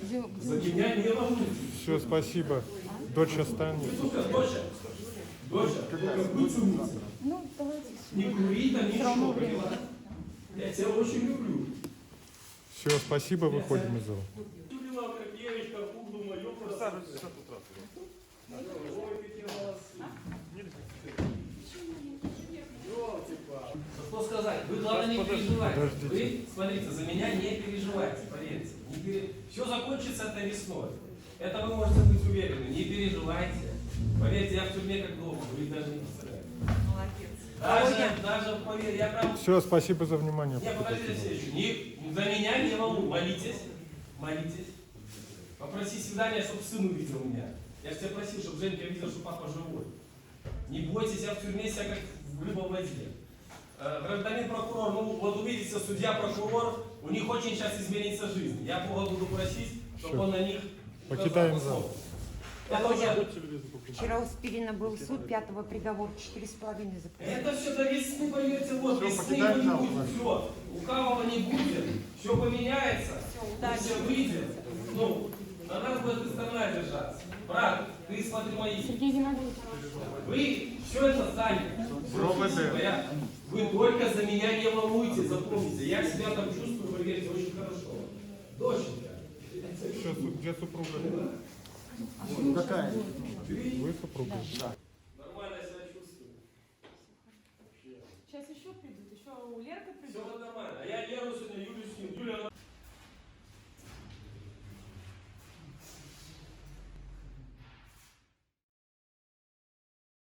За меня не волнуйтесь. Все, спасибо. Дочь останется. Доча, только будь умница. Ну, давайте. Не кури там ничего, время. поняла? Я тебя очень люблю. Все, спасибо, выходим из зала. Юлия Крапьевич, как думаю, ёпта. Что сказать? Вы, главное, не переживайте. Вы, смотрите, за меня не переживайте, поверьте. Все закончится это весной. Это вы можете быть уверены. Не переживайте. Поверьте, я в тюрьме как дома. Вы даже не представляете. Молодец. Даже поверьте, я прям... Все, спасибо за внимание. Не, подождите, Алексеевич, за меня не волнуй. Молитесь. Молитесь. Попроси свидания, чтобы сын увидел меня. Я же тебя просил, чтобы Женька видел, что папа живой. Не бойтесь, я в тюрьме себя как в рыба в воде. Гражданин прокурор, ну вот увидите, судья, прокурор, у них очень сейчас изменится жизнь. Я Бога буду просить, чтобы он на них... Покидаем зал. Это уже... Вчера у Спирина был суд, 5-го приговор 4,5 за Это все до весны, поверьте, вот, Всё, весны покидаем не зал. будет, все. У Кавова не будет, все поменяется, все выйдет. Ну, на нас будет страна держаться. Брат, ты смотри мои. Сергей Геннадьевич. Вы все это сами. Вы только за меня не волнуйтесь, запомните. Я себя там чувствую, поверьте, очень хорошо. Доченька. Все, где супруга? Какая? Вы супруга? Нормально себя чувствую. Сейчас еще придут, еще у Лерка Все придут. нормально. А я Леру сегодня, Юлю с ним. Юля,